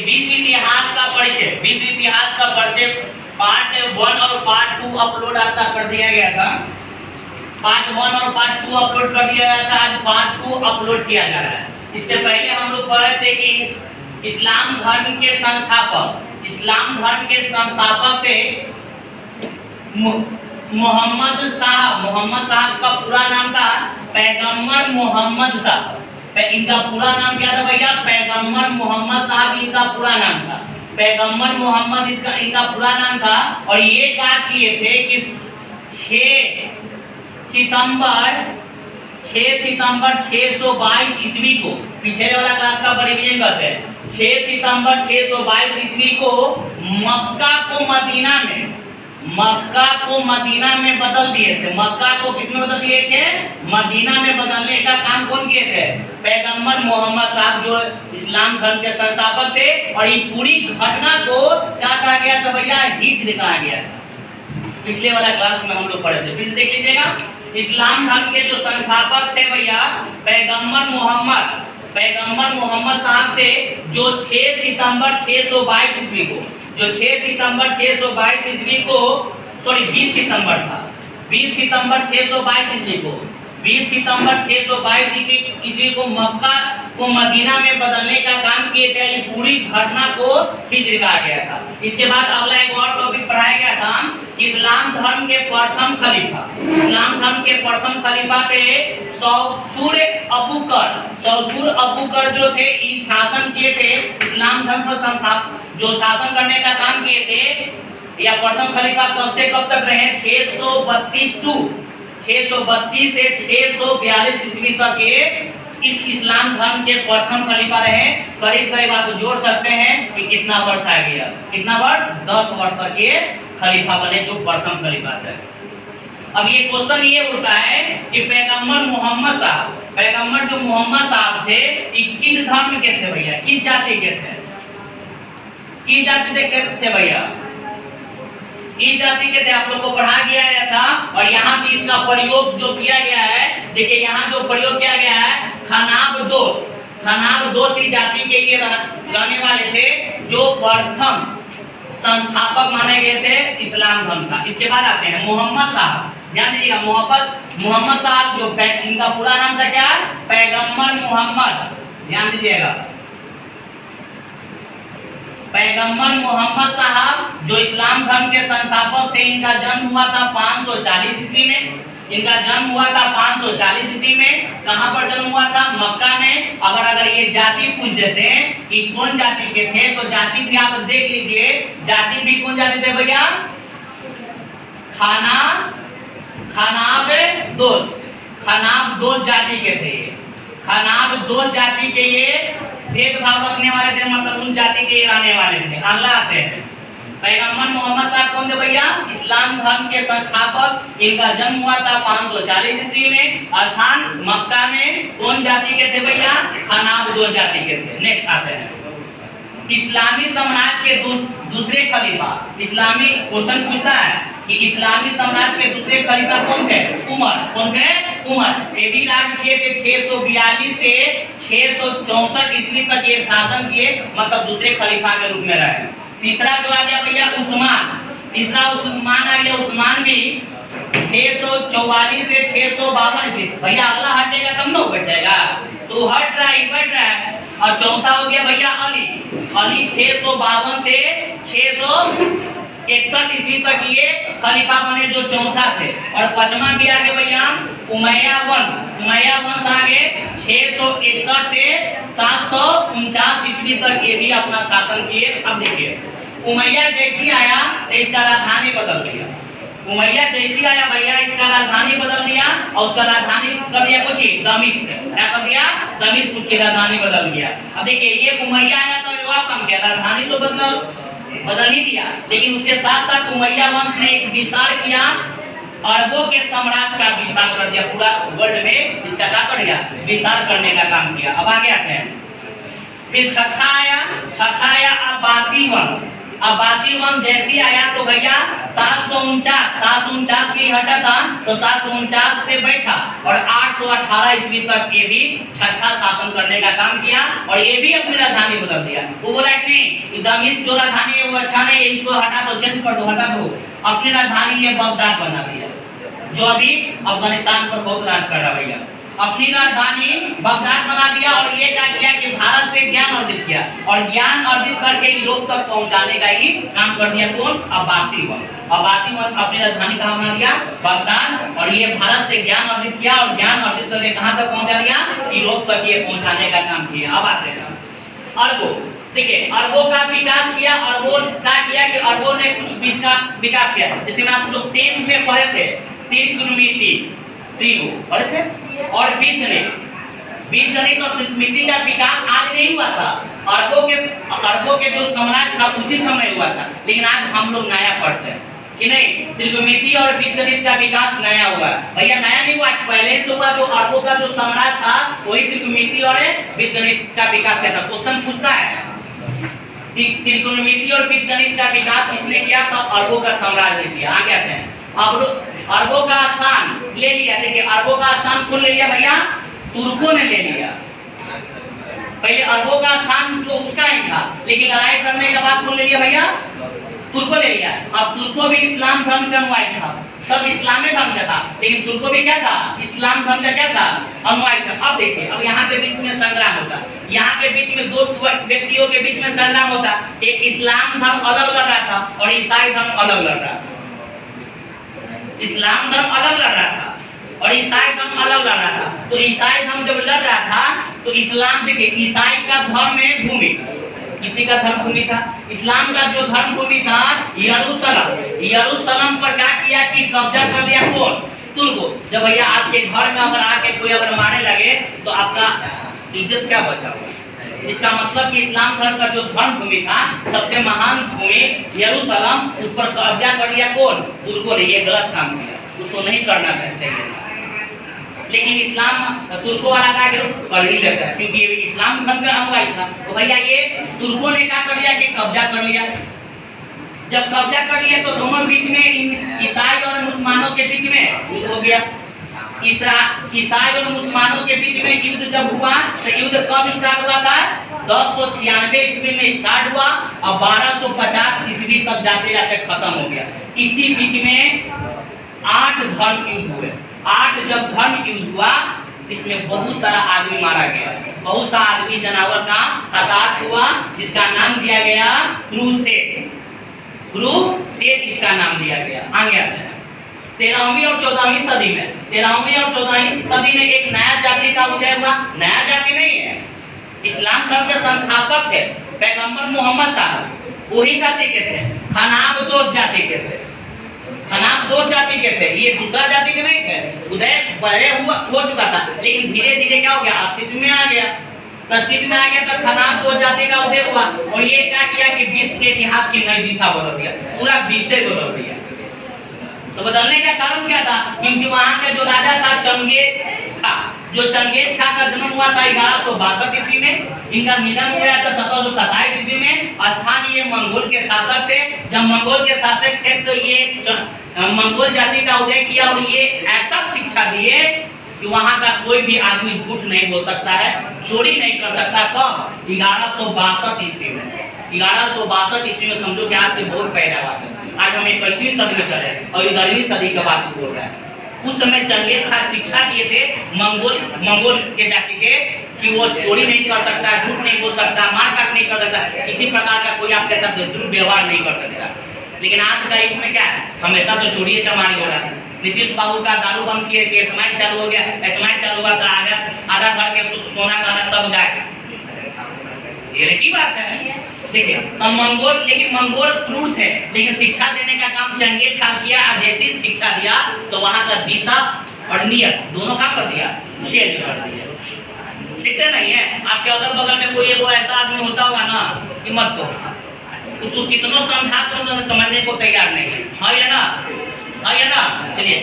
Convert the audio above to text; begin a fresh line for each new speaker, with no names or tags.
विश्व इतिहास का परिचय पार्ट 1 और पार्ट 2 अपलोड आपका कर दिया गया था। पार्ट 1 और पार्ट 2 अपलोड कर दिया गया था, आज पार्ट 2 अपलोड किया जा रहा है। इससे पहले हम लोग पढ़ रहे थे कि इस्लाम धर्म के संस्थापक थे मोहम्मद साहब का पूरा नाम था पैगंबर मोहम्मद साहब। इनका पूरा नाम क्या था भैया? पैगंबर मोहम्मद साहब इनका पूरा नाम था। पैगंबर मोहम्मद इनका पूरा नाम था। और ये क्या किए थे कि 6 सितंबर 622 ईस्वी को, पीछे वाला क्लास का रिवीजन करते हैं, 6 सितंबर 622 ईस्वी को मक्का को मदीना में बदल दिए थे। मक्का को किस में बदल दिए थे? मदीना में बदलने का काम कौन किए थे? पैगंबर मोहम्मद साहब, जो इस्लाम धर्म के संस्थापक थे। और ये पूरी घटना को क्या कहा गया था भैया? हिज्र कहा गया था। पिछले वाला क्लास में हम लोग पढ़े थे, फिर से देख लीजिएगा। इस्लाम धर्म के जो संस्थापक थे भैया पैगंबर मोहम्मद साहब थे, जो 6 सितंबर 622 ईस्वी को, जो 6 सितंबर 622 ईस्वी को, सॉरी 20 सितंबर था, 20 सितंबर 622 ईस्वी को, 20 सितंबर 622 ईस्वी को मक्का को मदीना में बदलने का काम किए थे। ये पूरी घटना को हिज्र कहा गया था। इसके बाद अगला एक और टॉपिक पढ़ाया गया था, इस्लाम धर्म के प्रथम खलीफा थे सौसूर अबू कर जो थे, इस शासन किए थे इस्लाम धर्म पर जो शासन करने का काम किए थे। या प्रथम खलीफा कब से कब तक रहे? 632 से 642 ईस्वी तक ये इस इस्लाम धर्म के प्रथम खलीफा रहे। करीब आप जोड़ सकते हैं कि कितना वर्ष आ गया? कितना वर्ष? 10 वर्ष तक ये खलीफा बने, जो प्रथम खलीफा थे। अब ये क्वेश्चन ये उठता है कि पैगंबर जो मोहम्मद साहब थे, किस धर्म के थे भैया? किस जाति के थे? किस जाति के थे भैया? किस जाति के थे? आप लोग को पढ़ा गया था। और यहाँ भी इसका प्रयोग जो किया गया है, देखिए यहाँ जो प्रयोग किया गया है, खनाबदोस जाति के ये रहने वाले थे, जो प्रथम संस्थापक माने गए थे इस्लाम धर्म का। इसके बाद आते हैं मोहम्मद साहब। ध्यान दीजिएगा, मोहम्मद साहब जो इनका पूरा नाम था क्या? पैगंबर मोहम्मद। ध्यान दीजिएगा, पैगंबर मोहम्मद साहब जो इस्लाम धर्म के संस्थापक थे, इनका जन्म हुआ था 540 ईस्वी में। कहां पर जन्म हुआ था? मक्का में। अगर ये जाति पूछ देते हैं कि कौन जाति के थे, तो जाति भी आप देख लीजिए। जाति भी कौन जाति थे भैया? खानाबदोस जाति के थे। खानाबदोस जाति के ये भेदभाव रखने वाले थे, मतलब उन जाति के रहने वाले थे। अगला आते हैं, पैगंबर मोहम्मद साहब कौन थे भैया? इस्लाम धर्म के संस्थापक। इनका जन्म हुआ था 540 ईस्वी में। स्थान मक्का में। कौन जाति के थे भैया? खानाबदोस जाति के थे। नेक्स्ट आते हैं, इस्लामी साम्राज्य के दूसरे खलीफा। इस्लामी क्वेश्चन पूछता है कि इस्लामी साम्राज्य के दूसरे खलीफा कौन थे? उमर। ये भी राज किए थे 642 से 664 ईस्वी तक ये शासन किए, मतलब दूसरे खलीफा के रूप में रहे। तीसरा जो आ गया भैया उस्मान आ गया। उस्मान भी 644 से 652 ईस्वी। भैया अगला हटेगा तब ना बैठेगा, तो हट रहा है। और चौथा हो गया भैया अली 652 से 661 ईस्वी तक ये खलीफा बने, जो चौथा थे। और पांचवा भी आगे भैया उमैया वंश आगे 661 से 749 ईस्वी तक ये भी अपना शासन किए। अब देखिए, उमैया जैसी आया तो इसका राजधानी बदल दिया। भैया इसका राजधानी बदल दिया, और उसका राजधानी कर दिया कुछ दमिश्क। क्या कर दिया? दमिश्क उसकी राजधानी बदल दिया। अब देखिए, ये उमैया आया तो कम किया, राजधानी तो बदल ही दिया, लेकिन उसके साथ साथ उमैया वंश ने एक विस्तार किया, अरबों के साम्राज्य का विस्तार कर दिया। पूरा वर्ल्ड में इसका क्या कर दिया? विस्तार करने का काम किया। अब आगे आते हैं, फिर छठा आया अब्बासी वंश। अब्बासी वंश जैसी आया तो भैया 749 में हटा था, तो 749 से बैठा और 818 ईस्वी तक ये भी छठा शासन करने का काम किया और ये भी अपनी राजधानी बदल दिया। वो बोला कि नहीं दमिश्क जो राजधानी है वो अच्छा नहीं है, इसको हटा दो, चेंज कर दो, हटा दो, अपनी राजधानी ये बगदाद बना दिया जो अभी अफगानिस्तान पर बहुत राज कर रहा भैया। अपनी राजधानी बगदाद बना दिया और ये क्या किया कि भारत से ज्ञान अर्जित किया और ज्ञान अर्जित करके यूरोप तक पहुंचाने का ही काम कर दिया। कौन? अब्बासी वंश। अब्बासी वंश अपनी राजधानी कहाँ बना दिया? बगदाद, और ये भारत से ज्ञान अर्जित किया और ज्ञान अर्जित करके कहाँ तक पहुंचा दिया? यूरोप तक ये पहुंचाने का काम किया। अब आते हैं अरबों। देखिए अरबों का विकास किया। अरबों क्या किया कि अरबों ने कुछ विकास किया, जैसे में आप लोग 10th में पढ़े थे त्रिकोणमिति पढ़े थे और बीजगणित और त्रिकोणमिति का विकास आज नहीं हुआ था। अरबों के जो साम्राज्य था उसी समय हुआ था, लेकिन आज हम लोग नया पढ़ते हैं कि नहीं त्रिकोणमिति और बीजगणित का विकास नया हुआ। भैया नया नहीं हुआ, पहले से हुआ। जो अरबों का जो साम्राज्य था वही त्रिकोणमिति और बीजगणित का विकास किया था। क्वेश्चन पूछता है त्रिकोणमिति और बीजगणित का विकास किसने किया? तो अरबों का साम्राज्य ने किया। आगे आते हैं। अब अरबों का स्थान ले लिया। देखिए अरबों का स्थान कौन ले लिया भैया? तुर्कों ने ले लिया। पहले अरबों का स्थान जो उसका ही था, लेकिन लड़ाई करने के बाद कौन ले लिया भैया? तुर्कों ले लिया। अब तुर्कों भी इस्लाम धर्म का अनुयायी था, सब इस्लामी धर्म का था, लेकिन तुर्कों भी क्या था? इस्लाम धर्म का क्या था? अनुयायी था। अब देखिए अब यहाँ के बीच में संग्राम होता, यहाँ के बीच में दो व्यक्तियों के बीच में संग्राम होता। एक इस्लाम धर्म अलग लड़ रहा था और ईसाई धर्म अलग लड़ रहा था। इस्लाम धर्म अलग लड़ रहा था और ईसाई धर्म अलग लड़ रहा था। तो ईसाई धर्म जब लड़ रहा था तो इस्लाम, देखिए ईसाई का धर्म में भूमि, किसी का धर्म भूमि था। इस्लाम का जो धर्म भूमि था यरूशलेम पर क्या किया कि कब्जा कर लिया। कौन? तुर्कों। जब भैया आपके घर में अगर आके कोई अगर मारने लगे तो आपका इज्जत क्या बचा हुआ? इसका मतलब कि इस्लाम धर्म का जो धर्म भूमि था, सबसे महान भूमि यरूशलेम, उस पर कब्जा कर लिया। कौन? तुर्कों ने। ये गलत काम किया, उसको नहीं करना चाहिए। लेकिन इस्लाम तुर्कों वाला का कर ही लेता है, क्योंकि ये इस्लाम धर्म का अनुयायी था। तो भैया ये तुर्कों ने क्या कर लिया कि कब्जा कर लिया। जब कब्जा कर लिया तो दोनों बीच में ईसाई और मुसलमानों के बीच में युद्ध हो गया। ईसाई और मुसलमानों के बीच में युद्ध जब हुआ तो युद्ध कब स्टार्ट हुआ था? 1096 ईस्वी में स्टार्ट हुआ और 1250 ईस्वी तक जाते जाते खत्म हो गया। इसी बीच में 8 धर्म युद्ध हुए। 8 जब धर्म युद्ध हुआ इसमें बहुत सारा आदमी मारा गया, बहुत सा आदमी जानवर का हताहत हुआ, जिसका नाम दिया गया क्रूसेड इसका नाम दिया गया। आगे आते हैं 13वीं और 14वीं सदी में। 13वीं और 14वीं सदी में एक नया जाति का उदय हुआ। नया जाति नहीं है, इस्लाम धर्म के संस्थापक थे पैगंबर मोहम्मद साहब, वही जाति के थे। खनाबदोश जाति के थे, खनाबदोश जाति के थे। ये दूसरा जाति के नहीं थे। उदय पहले हो चुका था, लेकिन धीरे धीरे क्या हो गया? अस्तित्व में आ गया। अस्तित्व में आ गया तो खनाबदोश जाति का उदय हुआ और ये क्या किया कि विश्व के इतिहास की नई दिशा बदल दिया, पूरा विश्व बदल दिया। तो बदलने का कारण क्या था? क्योंकि वहां का जो राजा था चंगेज खा, जो चंगेज खा का जन्म हुआ था 1162 ईस्वी में, इनका निधन हुआ था 1727 ईस्वी में। स्थानीय मंगोल के शासक थे। जब मंगोल के शासक थे तो ये मंगोल जाति का उदय किया और ये ऐसा शिक्षा दिए कि वहां का कोई भी आदमी झूठ नहीं बोल सकता है, चोरी नहीं कर सकता। कब? 1162 ईस्वी में। 1162 ईस्वी में समझो कि आज से बहुत पहले बात है। आज हम 21वीं सदी में चले और 11वीं सदी की बात बोल रहे हैं। उस समय चंगेज खान शिक्षा दिए थे मंगोल के जाति के कि वो चोरी नहीं कर सकता, झूठ नहीं बोल सकता, मारकाट नहीं कर सकता, किसी प्रकार का कोई आपके साथ दुर्व्यवहार नहीं कर सकता। लेकिन आज का युग में क्या है? हमेशा तो चोरी चमारी हो रहा है। नीतीश बाबू का दारू बंद किए कि एसमाइन चालू हो गया, एसमाइन चालू हुआ तो आधा घर के सोना गहना सब गायब। रियलिटी बात है। देखिए लेकिन मंगोल क्रूर थे, लेकिन शिक्षा देने का काम चंगेज खान किया। और जैसी शिक्षा दिया तो वहां का दिशा और नियत दोनों का कर दिया, चेंज कर दिया। दिखते नहीं है आपके अगल बगल में कोई वो ऐसा आदमी होता होगा ना कि मत को उसको कितनों समझा तो समझने को तैयार नहीं है। हाँ या ना? चलिए।